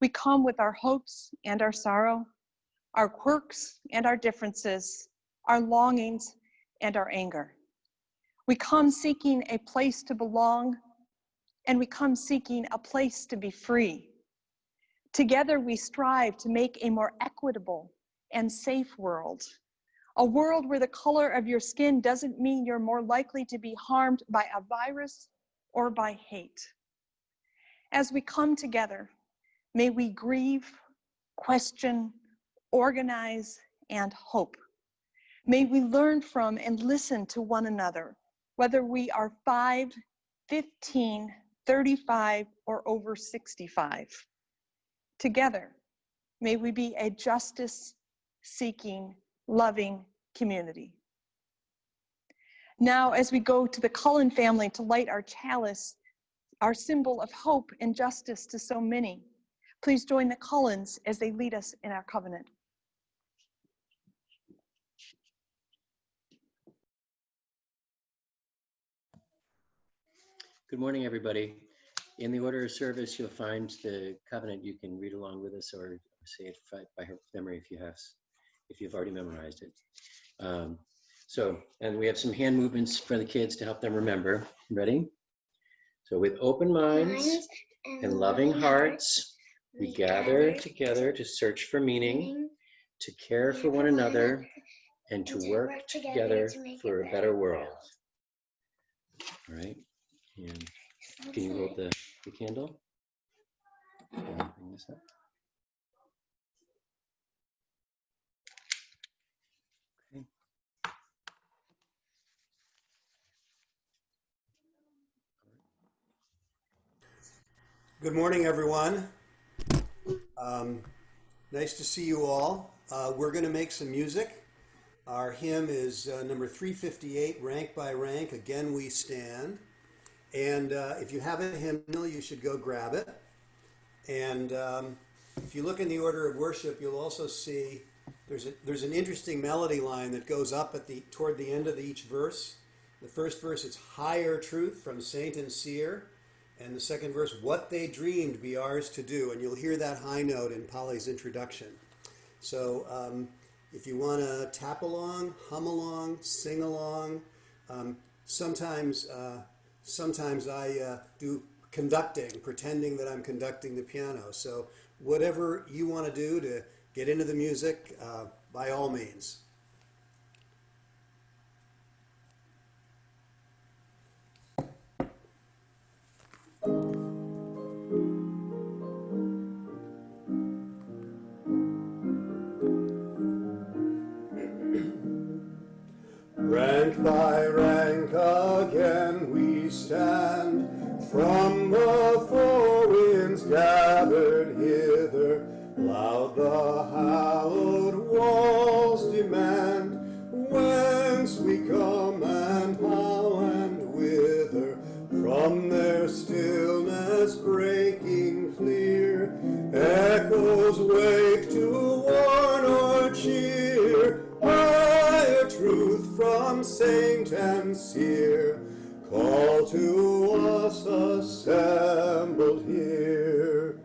We come with our hopes and our sorrow, our quirks and our differences, our longings and our anger. We come seeking a place to belong, and we come seeking a place to be free. Together we strive to make a more equitable and safe world, a world where the color of your skin doesn't mean you're more likely to be harmed by a virus or by hate. As we come together, may we grieve, question, organize, and hope. May we learn from and listen to one another, whether we are 5, 15, 35, or over 65. Together, may we be a justice-seeking, loving community. Now, as we go to the Cullen family to light our chalice, our symbol of hope and justice to so many, please join the Cullens as they lead us in our covenant. Good morning, everybody. In the order of service, you'll find the covenant. You can read along with us or say it by memory if you've already memorized it. And we have some hand movements for the kids to help them remember. Ready? So with open minds and loving hearts, we gather together to search for meaning, to care for one another, and to work together for a better world. All right. And can you hold the candle? Bring this up. Okay. Good morning, everyone. Nice to see you all. We're going to make some music. Our hymn is number 358, Rank by Rank, Again We Stand. And if you have a hymnal, you should go grab it. And if you look in the order of worship, you'll also see there's an interesting melody line that goes up toward the end of each verse. The first verse, it's Higher Truth from Saint and Seer. And the second verse, What They Dreamed Be Ours to Do. And you'll hear that high note in Polly's introduction. So if you want to tap along, hum along, sing along, sometimes I do conducting, pretending that I'm conducting the piano. So whatever you want to do to get into the music, by all means. Rank by rank again we stand, from the four winds gathered hither, loud the hallowed walls demand, whence we come and how and whither, from their stillness breaking clear, echoes wake to warn or cheer, higher truth from saint and seer, call to us assembled here.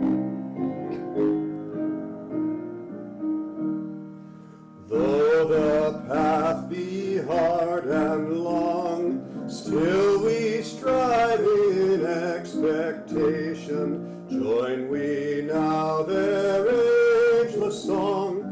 Though the path be hard and long, still we strive in expectation, join we now their ageless song,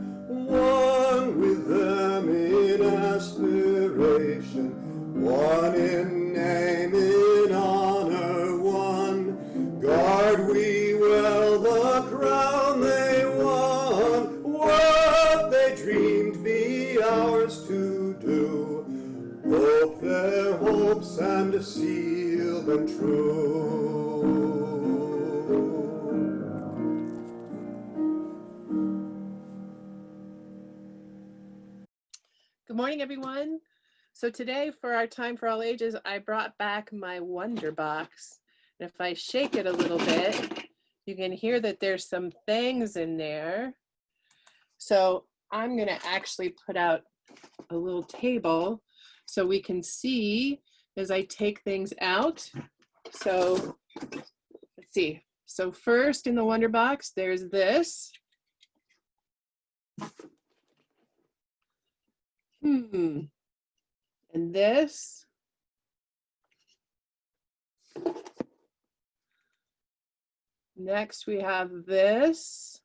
one with them in aspiration, one in name, in honor, one. Guard we well the crown they won, what they dreamed be ours to do, hope their hopes and seal them true. Good morning, everyone. So today for our Time for All Ages, I brought back my Wonder Box. And if I shake it a little bit, you can hear that there's some things in there. So I'm going to actually put out a little table so we can see as I take things out. So let's see. So first in the Wonder Box, there's this. And this. Next we have this.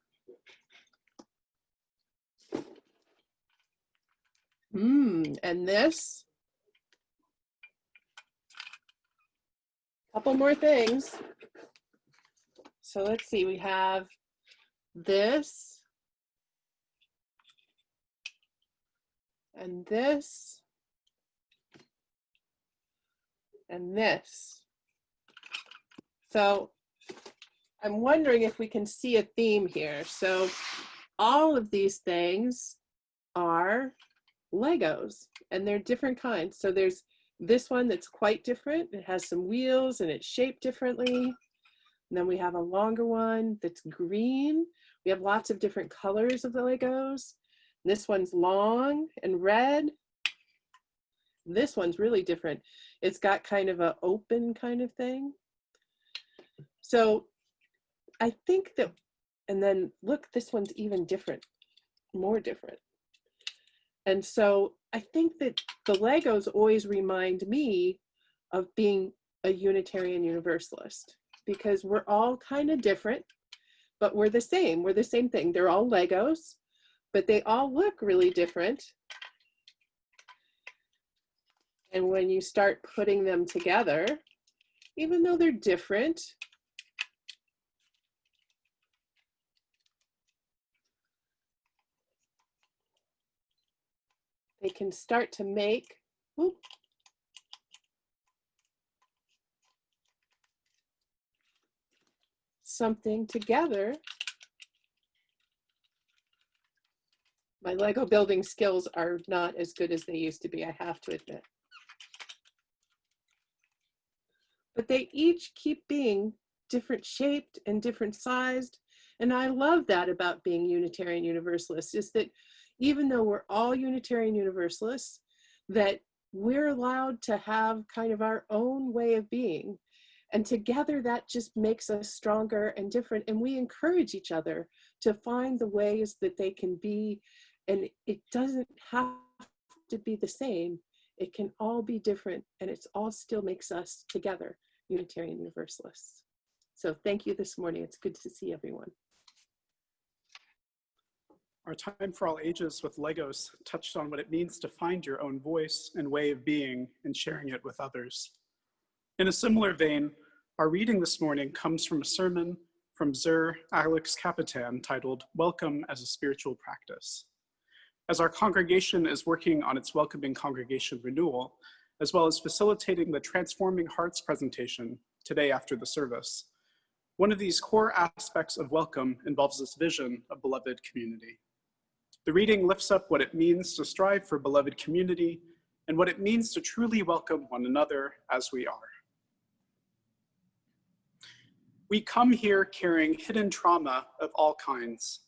And this. Couple more things. So let's see, we have this. And this. And this. So I'm wondering if we can see a theme here. So all of these things are Legos, and they're different kinds. So there's this one that's quite different. It has some wheels and it's shaped differently. And then we have a longer one that's green. We have lots of different colors of the Legos. This one's long and red. This one's really different. It's got kind of an open kind of thing. So I think that, and then look, this one's even different, more different. And so I think that the Legos always remind me of being a Unitarian Universalist, because we're all kind of different, but we're the same. We're the same thing. They're all Legos, but they all look really different. And when you start putting them together, even though they're different, they can start to make something together. My Lego building skills are not as good as they used to be, I have to admit. But they each keep being different shaped and different sized. And I love that about being Unitarian Universalist, is that even though we're all Unitarian Universalists, that we're allowed to have kind of our own way of being. And together that just makes us stronger and different. And we encourage each other to find the ways that they can be. And it doesn't have to be the same. It can all be different, and it's all still makes us together, Unitarian Universalists. So thank you this morning. It's good to see everyone. Our Time for All Ages with Legos touched on what it means to find your own voice and way of being and sharing it with others. In a similar vein, our reading this morning comes from a sermon from Zur Alex Capitan titled Welcome as a Spiritual Practice. As our congregation is working on its Welcoming Congregation renewal, as well as facilitating the Transforming Hearts presentation today after the service, one of these core aspects of welcome involves this vision of beloved community. The reading lifts up what it means to strive for beloved community and what it means to truly welcome one another as we are. We come here carrying hidden trauma of all kinds,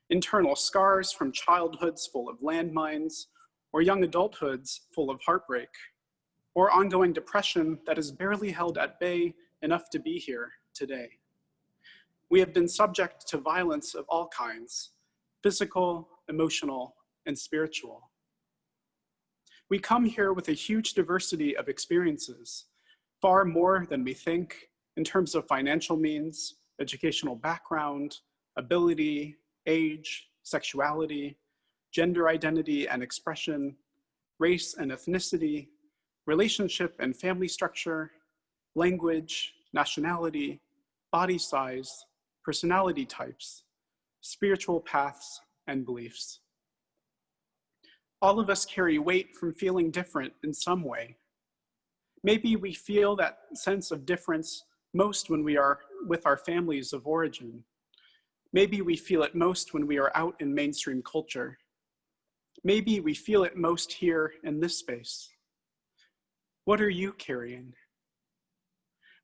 internal scars from childhoods full of landmines, or young adulthoods full of heartbreak, or ongoing depression that is barely held at bay enough to be here today. We have been subject to violence of all kinds, physical, emotional, and spiritual. We come here with a huge diversity of experiences, far more than we think in terms of financial means, educational background, ability, age, sexuality, gender identity and expression, race and ethnicity, relationship and family structure, language, nationality, body size, personality types, spiritual paths, and beliefs. All of us carry weight from feeling different in some way. Maybe we feel that sense of difference most when we are with our families of origin. Maybe we feel it most when we are out in mainstream culture. Maybe we feel it most here in this space. What are you carrying?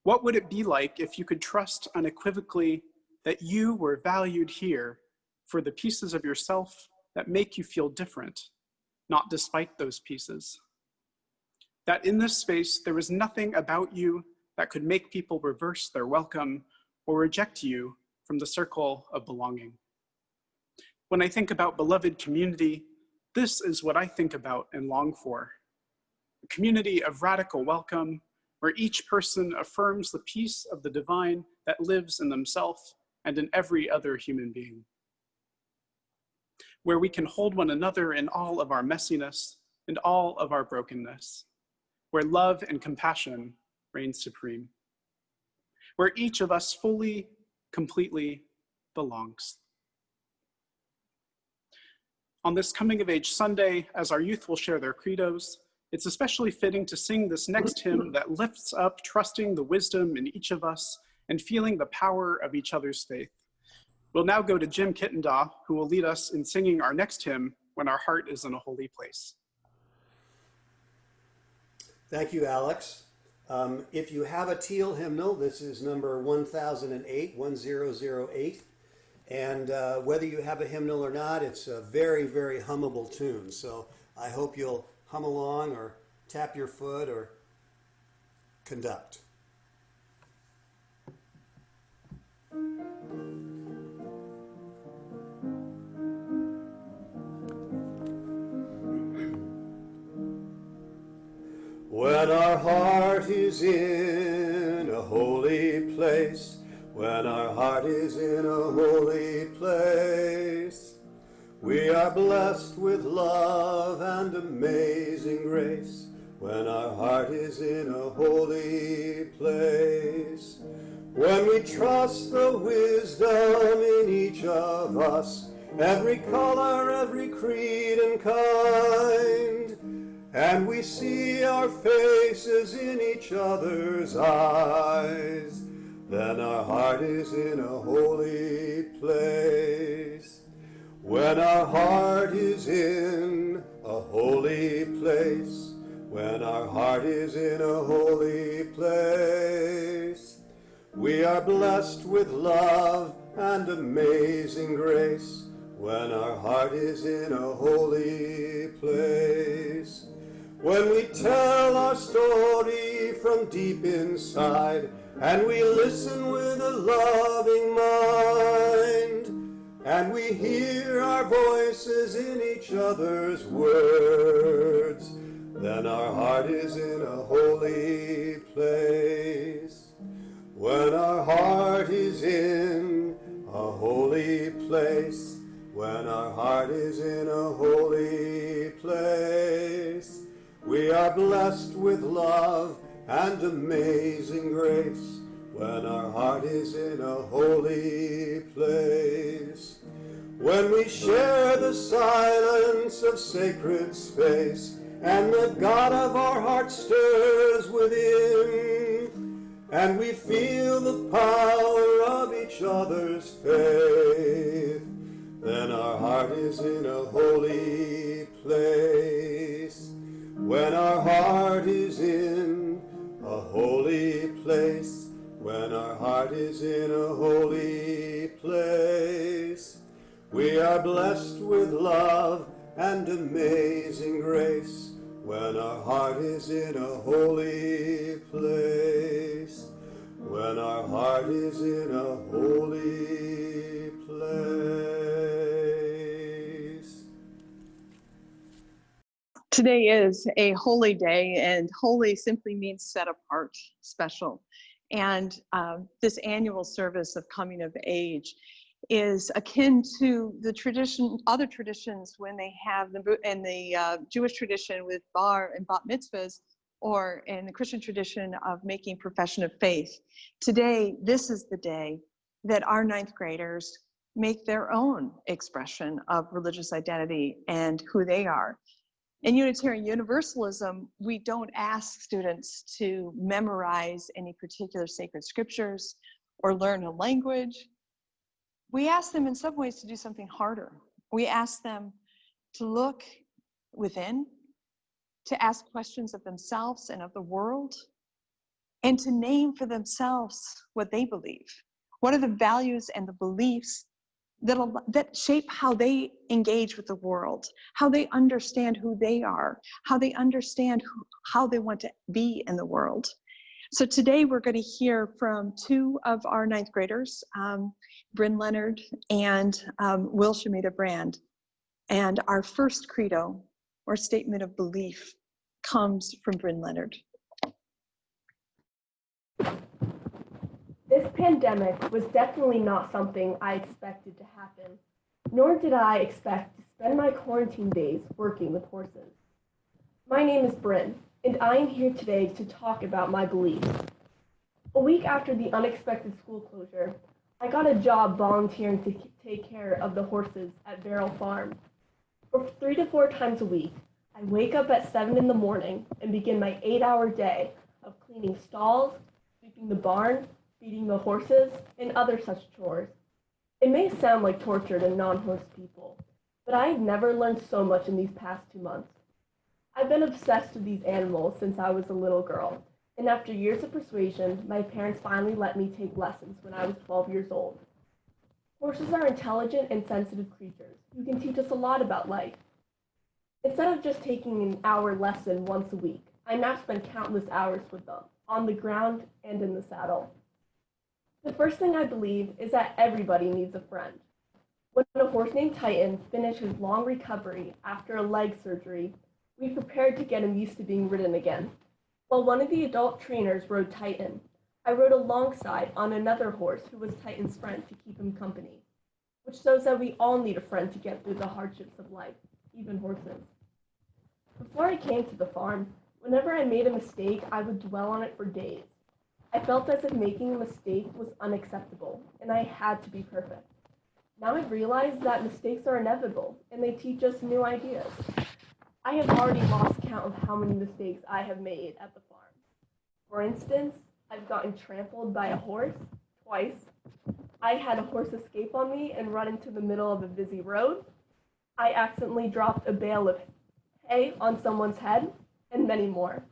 What would it be like if you could trust unequivocally that you were valued here for the pieces of yourself that make you feel different, not despite those pieces? That in this space, there was nothing about you that could make people reverse their welcome or reject you from the circle of belonging. When I think about beloved community, this is what I think about and long for. A community of radical welcome, where each person affirms the peace of the divine that lives in themselves and in every other human being. Where we can hold one another in all of our messiness and all of our brokenness. Where love and compassion reign supreme. Where each of us fully, completely belongs. On this Coming of Age Sunday, as our youth will share their credos, it's especially fitting to sing this next hymn that lifts up trusting the wisdom in each of us and feeling the power of each other's faith. We'll now go to Jim Kittendaw, who will lead us in singing our next hymn, When Our Heart is in a Holy Place. Thank you, Alex. If you have a teal hymnal, this is number 1008, 1008. And whether you have a hymnal or not, it's a very, very hummable tune. So I hope you'll hum along or tap your foot or conduct. When our heart is in a holy place, when our heart is in a holy place, we are blessed with love and amazing grace. When our heart is in a holy place, when we trust the wisdom in each of us, every color, every creed and kind, and we see our faces in each other's eyes, then our heart is in a holy place. When our heart is in a holy place, when our heart is in a holy place, we are blessed with love and amazing grace. When our heart is in a holy place, when we tell our story from deep inside, and we listen with a loving mind, and we hear our voices in each other's words, then our heart is in a holy place. When our heart is in a holy place, when our heart is in a holy place, we are blessed with love and amazing grace. When our heart is in a holy place, when we share the silence of sacred space, and the God of our heart stirs within, and we feel the power of each other's faith, then our heart is in a holy place. When our heart is in a holy place, when our heart is in a holy place, we are blessed with love and amazing grace. When our heart is in a holy place, when our heart is in a holy place. Today is a holy day, and holy simply means set apart, special. And this annual service of coming of age is akin to the tradition, other traditions when they have in the Jewish tradition with bar and bat mitzvahs, or in the Christian tradition of making profession of faith. Today, this is the day that our ninth graders make their own expression of religious identity and who they are. In Unitarian Universalism, we don't ask students to memorize any particular sacred scriptures or learn a language. We ask them in some ways to do something harder. We ask them to look within, to ask questions of themselves and of the world, and to name for themselves what they believe. What are the values and the beliefs that shape how they engage with the world, how they understand who they are, how they understand how they want to be in the world. So today we're going to hear from two of our ninth graders, Bryn Leonard and Will Shemita Brand. And our first credo, or statement of belief, comes from Bryn Leonard. This pandemic was definitely not something I expected to happen, nor did I expect to spend my quarantine days working with horses. My name is Bryn, and I am here today to talk about my beliefs. A week after the unexpected school closure, I got a job volunteering to take care of the horses at Barrel Farm. For 3 to 4 times a week, I wake up at 7 in the morning and begin my 8-hour day of cleaning stalls, sweeping the barn, feeding the horses, and other such chores. It may sound like torture to non-horse people, but I have never learned so much in these past 2 months. I've been obsessed with these animals since I was a little girl, and after years of persuasion, my parents finally let me take lessons when I was 12 years old. Horses are intelligent and sensitive creatures who can teach us a lot about life. Instead of just taking an hour lesson once a week, I now spend countless hours with them, on the ground and in the saddle. The first thing I believe is that everybody needs a friend. When a horse named Titan finished his long recovery after a leg surgery, we prepared to get him used to being ridden again. While one of the adult trainers rode Titan, I rode alongside on another horse who was Titan's friend to keep him company, which shows that we all need a friend to get through the hardships of life, even horses. Before I came to the farm, whenever I made a mistake, I would dwell on it for days. I felt as if making a mistake was unacceptable, and I had to be perfect. Now I've realized that mistakes are inevitable, and they teach us new ideas. I have already lost count of how many mistakes I have made at the farm. For instance, I've gotten trampled by a horse twice. I had a horse escape on me and run into the middle of a busy road. I accidentally dropped a bale of hay on someone's head, and many more.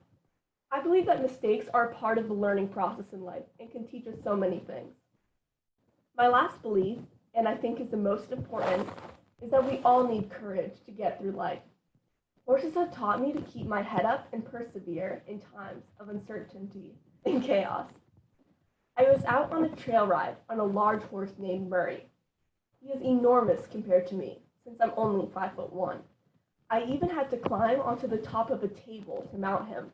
I believe that mistakes are part of the learning process in life and can teach us so many things. My last belief, and I think is the most important, is that we all need courage to get through life. Horses have taught me to keep my head up and persevere in times of uncertainty and chaos. I was out on a trail ride on a large horse named Murray. He is enormous compared to me, since I'm only 5'1". I even had to climb onto the top of a table to mount him,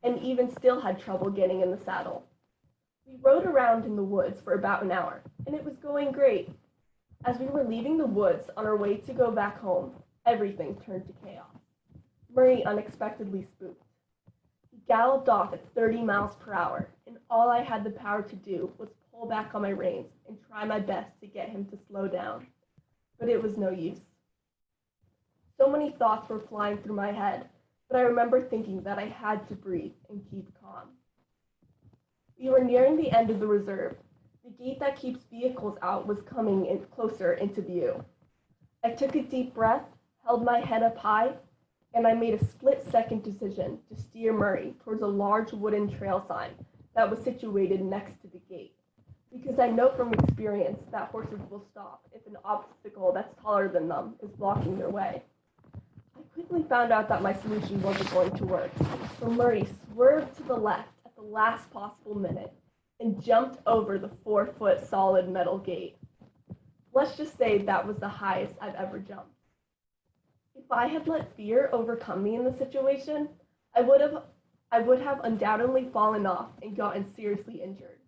and even still had trouble getting in the saddle. We rode around in the woods for about an hour, and it was going great. As we were leaving the woods on our way to go back home, everything turned to chaos. Murray unexpectedly spooked. He galloped off at 30 miles per hour, and all I had the power to do was pull back on my reins and try my best to get him to slow down. But it was no use. So many thoughts were flying through my head, but I remember thinking that I had to breathe and keep calm. We were nearing the end of the reserve. The gate that keeps vehicles out was coming in closer into view. I took a deep breath, held my head up high, and I made a split-second decision to steer Murray towards a large wooden trail sign that was situated next to the gate, because I know from experience that horses will stop if an obstacle that's taller than them is blocking their way. I quickly found out that my solution wasn't going to work, so Murray swerved to the left at the last possible minute and jumped over the 4-foot solid metal gate. Let's just say that was the highest I've ever jumped. If I had let fear overcome me in the situation, I would have undoubtedly fallen off and gotten seriously injured.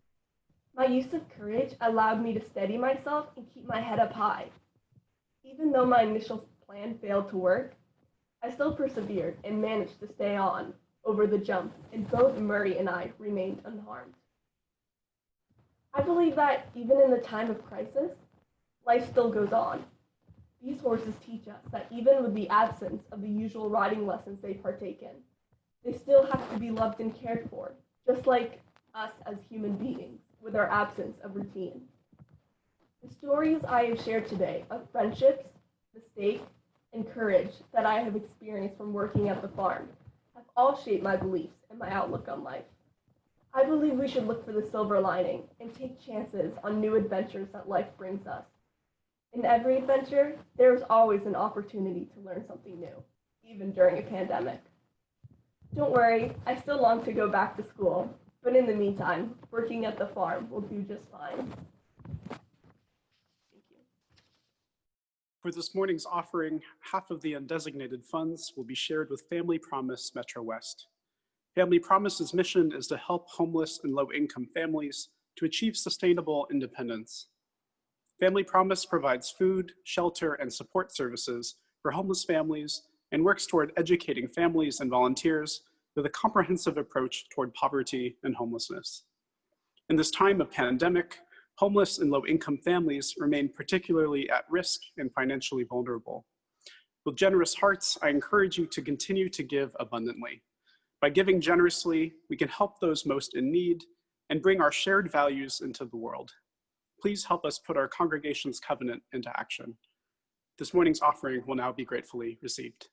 My use of courage allowed me to steady myself and keep my head up high. Even though my initial plan failed to work, I still persevered and managed to stay on over the jump, and both Murray and I remained unharmed. I believe that even in the time of crisis, life still goes on. These horses teach us that even with the absence of the usual riding lessons they partake in, they still have to be loved and cared for, just like us as human beings, with our absence of routine. The stories I have shared today of friendships, mistakes, and courage that I have experienced from working at the farm have all shaped my beliefs and my outlook on life. I believe we should look for the silver lining and take chances on new adventures that life brings us. In every adventure, there is always an opportunity to learn something new, even during a pandemic. Don't worry, I still long to go back to school. But in the meantime, working at the farm will do just fine. Thank you. For this morning's offering, half of the undesignated funds will be shared with Family Promise Metro West. Family Promise's mission is to help homeless and low-income families to achieve sustainable independence. Family Promise provides food, shelter, and support services for homeless families and works toward educating families and volunteers with a comprehensive approach toward poverty and homelessness. In this time of pandemic, homeless and low-income families remain particularly at risk and financially vulnerable. With generous hearts, I encourage you to continue to give abundantly. By giving generously, we can help those most in need and bring our shared values into the world. Please help us put our congregation's covenant into action. This morning's offering will now be gratefully received.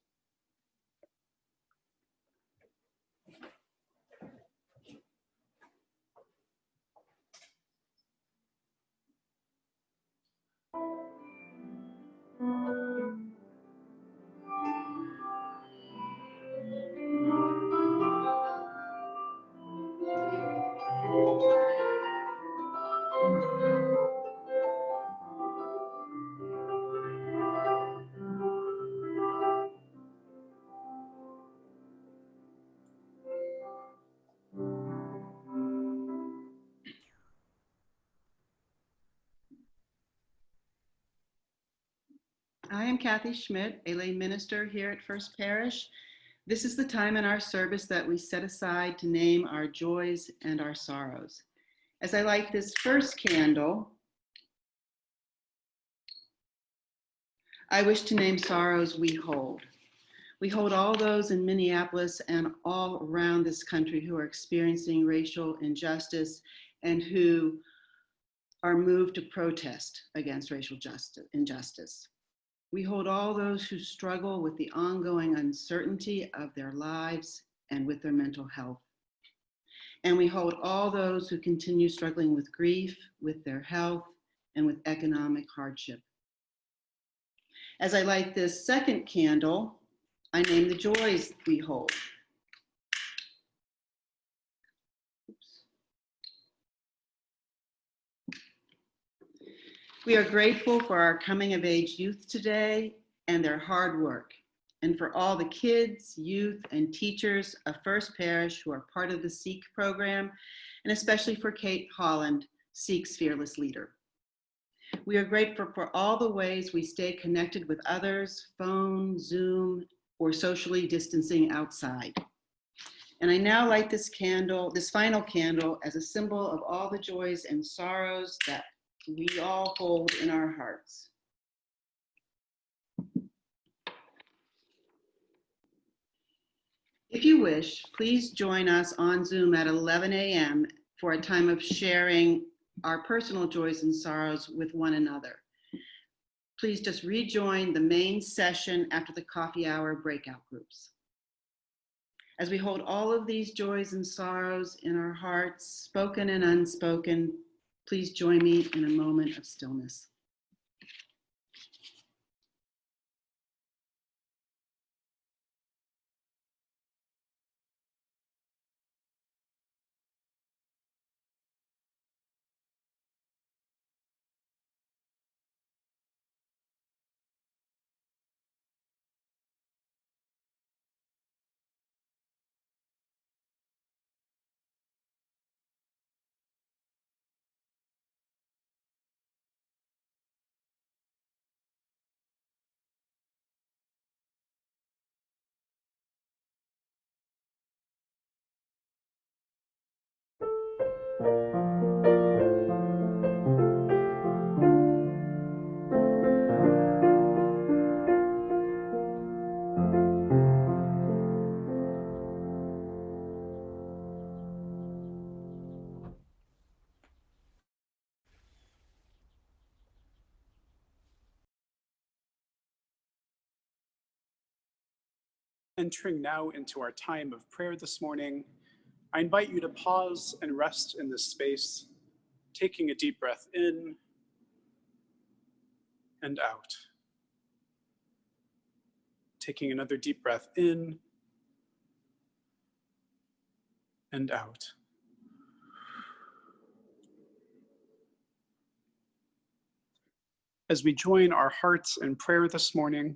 I am Kathy Schmidt, a lay minister here at First Parish. This is the time in our service that we set aside to name our joys and our sorrows. As I light this first candle, I wish to name sorrows we hold. We hold all those in Minneapolis and all around this country who are experiencing racial injustice and who are moved to protest against racial injustice. We hold all those who struggle with the ongoing uncertainty of their lives and with their mental health. And we hold all those who continue struggling with grief, with their health, and with economic hardship. As I light this second candle, I name the joys we hold. We are grateful for our coming of age youth today and their hard work, and for all the kids, youth, and teachers of First Parish who are part of the SEEK program, and especially for Kate Holland, SEEK's fearless leader. We are grateful for all the ways we stay connected with others, phone, Zoom, or socially distancing outside. And I now light this candle, this final candle, as a symbol of all the joys and sorrows that we all hold in our hearts. If you wish, please join us on Zoom at 11 a.m. for a time of sharing our personal joys and sorrows with one another. Please just rejoin the main session after the coffee hour breakout groups. As we hold all of these joys and sorrows in our hearts, spoken and unspoken, please join me in a moment of stillness. Entering now into our time of prayer this morning, I invite you to pause and rest in this space, taking a deep breath in and out. Taking another deep breath in and out. As we join our hearts in prayer this morning,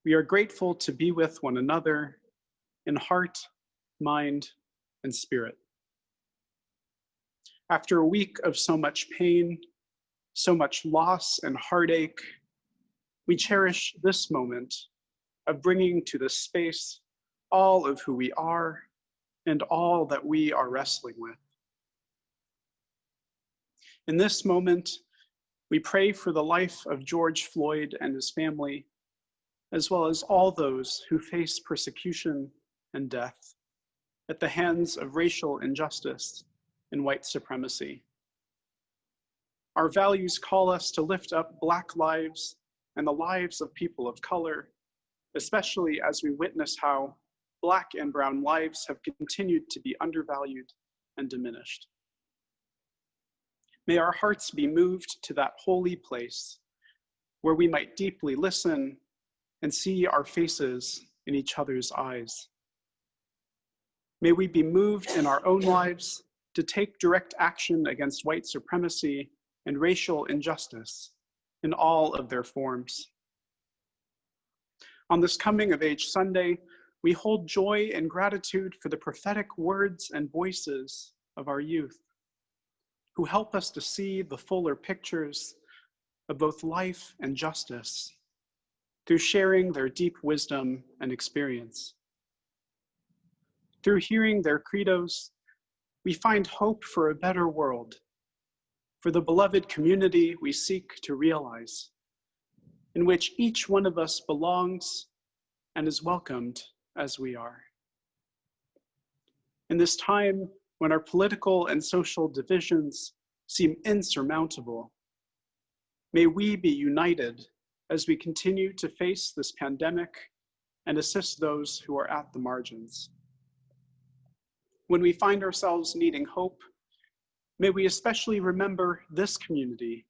we are grateful to be with one another in heart, mind, and spirit. After a week of so much pain, so much loss and heartache, we cherish this moment of bringing to this space all of who we are and all that we are wrestling with. In this moment, we pray for the life of George Floyd and his family, as well as all those who face persecution and death at the hands of racial injustice and white supremacy. Our values call us to lift up Black lives and the lives of people of color, especially as we witness how Black and brown lives have continued to be undervalued and diminished. May our hearts be moved to that holy place where we might deeply listen and see our faces in each other's eyes. May we be moved in our own lives to take direct action against white supremacy and racial injustice in all of their forms. On this Coming of Age Sunday, we hold joy and gratitude for the prophetic words and voices of our youth, who help us to see the fuller pictures of both life and justice through sharing their deep wisdom and experience. Through hearing their credos, we find hope for a better world, for the beloved community we seek to realize, in which each one of us belongs and is welcomed as we are. In this time when our political and social divisions seem insurmountable, may we be united as we continue to face this pandemic and assist those who are at the margins. When we find ourselves needing hope, may we especially remember this community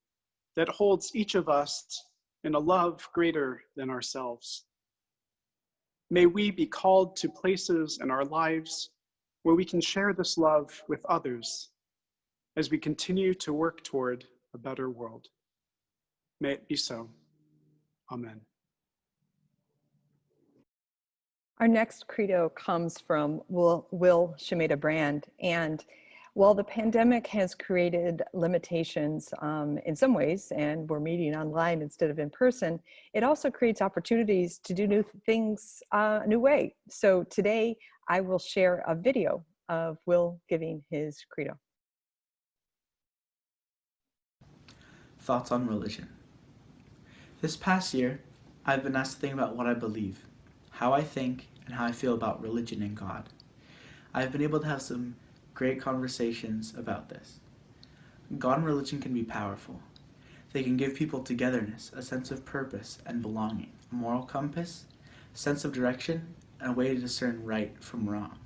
that holds each of us in a love greater than ourselves. May we be called to places in our lives where we can share this love with others as we continue to work toward a better world. May it be so. Amen. Our next credo comes from Will Shemeda Brand. And while the pandemic has created limitations in some ways, and we're meeting online instead of in person, it also creates opportunities to do new things a new way. So today I will share a video of Will giving his credo. Thoughts on religion. This past year, I've been asked to think about what I believe, how I think, and how I feel about religion and God. I've been able to have some great conversations about this. God and religion can be powerful. They can give people togetherness, a sense of purpose and belonging, a moral compass, a sense of direction, and a way to discern right from wrong,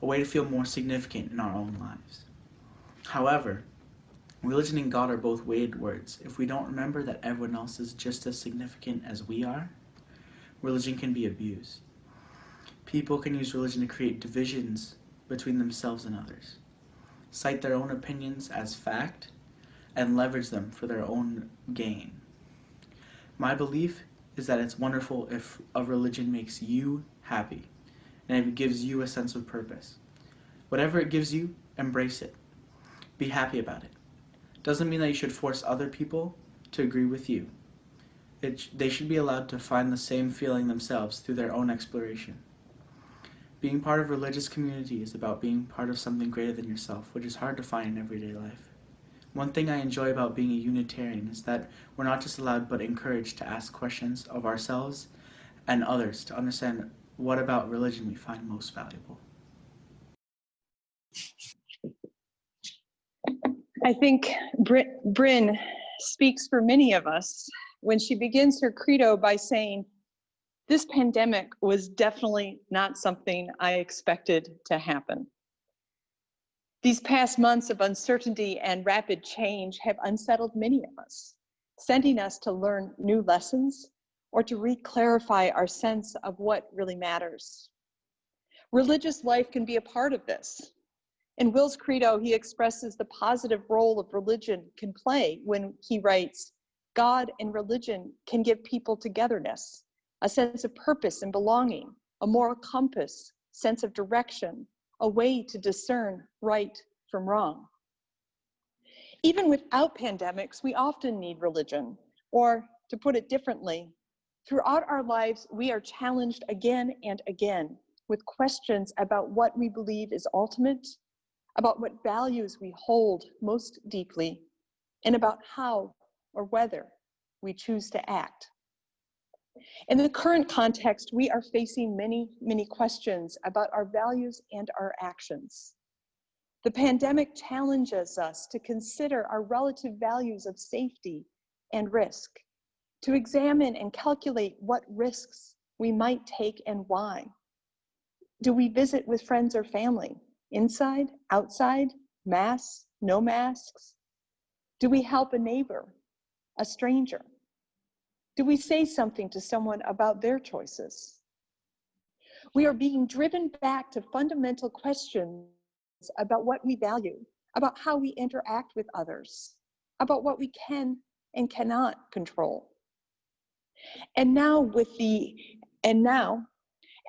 a way to feel more significant in our own lives. However, religion and God are both weighted words. If we don't remember that everyone else is just as significant as we are, religion can be abused. People can use religion to create divisions between themselves and others, cite their own opinions as fact, and leverage them for their own gain. My belief is that it's wonderful if a religion makes you happy, and it gives you a sense of purpose. Whatever it gives you, embrace it. Be happy about it. Doesn't mean that you should force other people to agree with you. They should be allowed to find the same feeling themselves through their own exploration. Being part of a religious community is about being part of something greater than yourself, which is hard to find in everyday life. One thing I enjoy about being a Unitarian is that we're not just allowed but encouraged to ask questions of ourselves and others to understand what about religion we find most valuable. I think Bryn speaks for many of us when she begins her credo by saying, "This pandemic was definitely not something I expected to happen." These past months of uncertainty and rapid change have unsettled many of us, sending us to learn new lessons or to re-clarify our sense of what really matters. Religious life can be a part of this. In Will's credo, he expresses the positive role of religion can play when he writes, God and religion can give people togetherness, a sense of purpose and belonging, a moral compass, sense of direction, a way to discern right from wrong. Even without pandemics, we often need religion, or to put it differently, throughout our lives, we are challenged again and again with questions about what we believe is ultimate, about what values we hold most deeply, and about how or whether we choose to act. In the current context, we are facing many, many questions about our values and our actions. The pandemic challenges us to consider our relative values of safety and risk, to examine and calculate what risks we might take and why. Do we visit with friends or family? Inside, outside, masks, no masks? Do we help a neighbor, a stranger? Do we say something to someone about their choices? We are being driven back to fundamental questions about what we value, about how we interact with others, about what we can and cannot control. And now,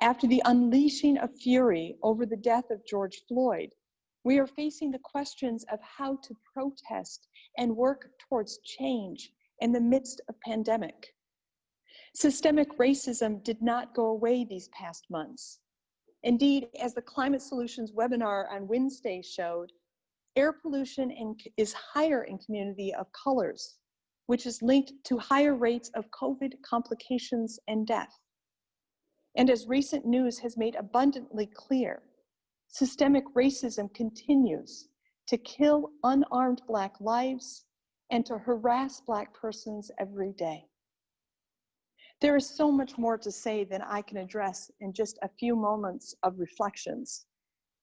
after the unleashing of fury over the death of George Floyd, we are facing the questions of how to protest and work towards change in the midst of pandemic. Systemic racism did not go away these past months. Indeed, as the Climate Solutions webinar on Wednesday showed, air pollution is higher in community of colors, which is linked to higher rates of COVID complications and death. And as recent news has made abundantly clear, systemic racism continues to kill unarmed Black lives and to harass Black persons every day. There is so much more to say than I can address in just a few moments of reflections.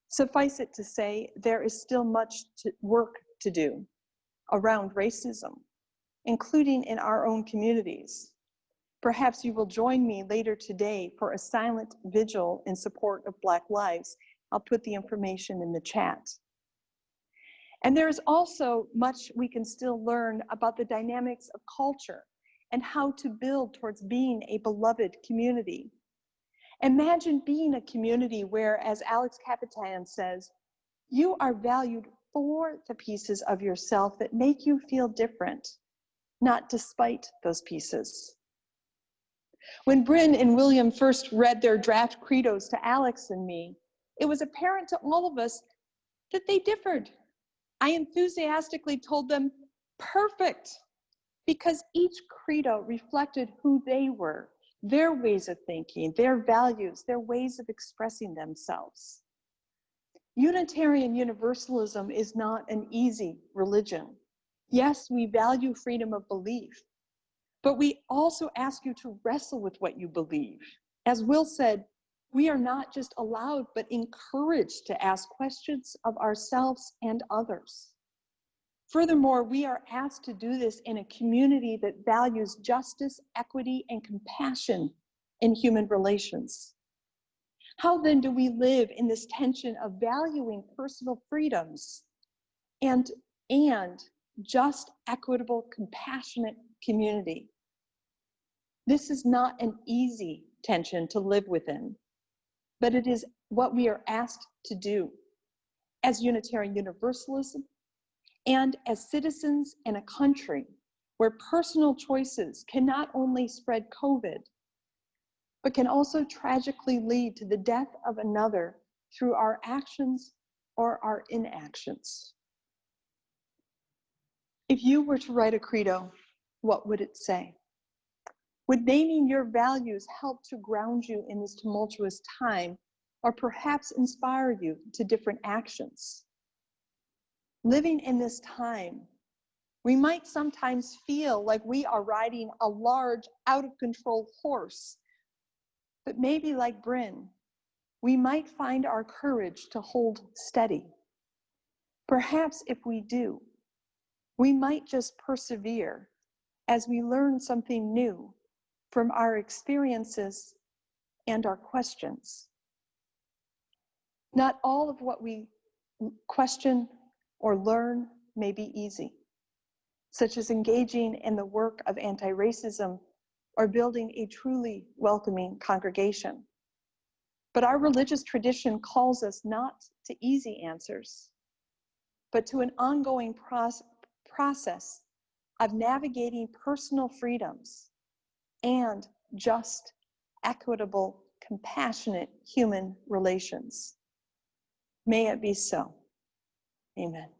Suffice it to say, there is still much work to do around racism, including in our own communities. Perhaps you will join me later today for a silent vigil in support of Black lives. I'll put the information in the chat. And there is also much we can still learn about the dynamics of culture and how to build towards being a beloved community. Imagine being a community where, as Alex Capitan says, you are valued for the pieces of yourself that make you feel different, not despite those pieces. When Bryn and William first read their draft credos to Alex and me, it was apparent to all of us that they differed. I enthusiastically told them, perfect, because each credo reflected who they were, their ways of thinking, their values, their ways of expressing themselves. Unitarian Universalism is not an easy religion. Yes, we value freedom of belief, but we also ask you to wrestle with what you believe. As Will said, we are not just allowed, but encouraged to ask questions of ourselves and others. Furthermore, we are asked to do this in a community that values justice, equity, and compassion in human relations. How then do we live in this tension of valuing personal freedoms and just, equitable, compassionate community? This is not an easy tension to live within, but it is what we are asked to do as Unitarian Universalism and as citizens in a country where personal choices can not only spread COVID, but can also tragically lead to the death of another through our actions or our inactions. If you were to write a credo, what would it say? Would naming your values help to ground you in this tumultuous time, or perhaps inspire you to different actions? Living in this time, we might sometimes feel like we are riding a large, out-of-control horse, but maybe like Bryn, we might find our courage to hold steady. Perhaps if we do, we might just persevere as we learn something new from our experiences and our questions. Not all of what we question or learn may be easy. such as engaging in the work of anti-racism or building a truly welcoming congregation. But our religious tradition calls us not to easy answers, but to an ongoing process of navigating personal freedoms and just, equitable, compassionate human relations. May it be so. Amen.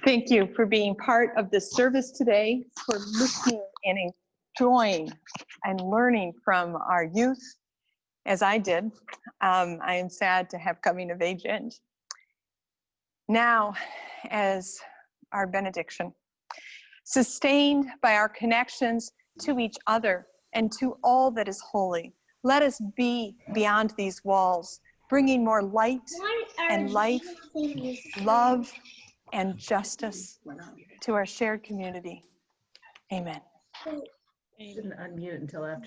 Thank you for being part of this service today, for listening and enjoying and learning from our youth, as I did. I am sad to have coming of age end. Now, as our benediction, sustained by our connections to each other and to all that is holy, let us be beyond these walls, bringing more light and life, love, and justice to our shared community. Amen. Shouldn't unmute until after.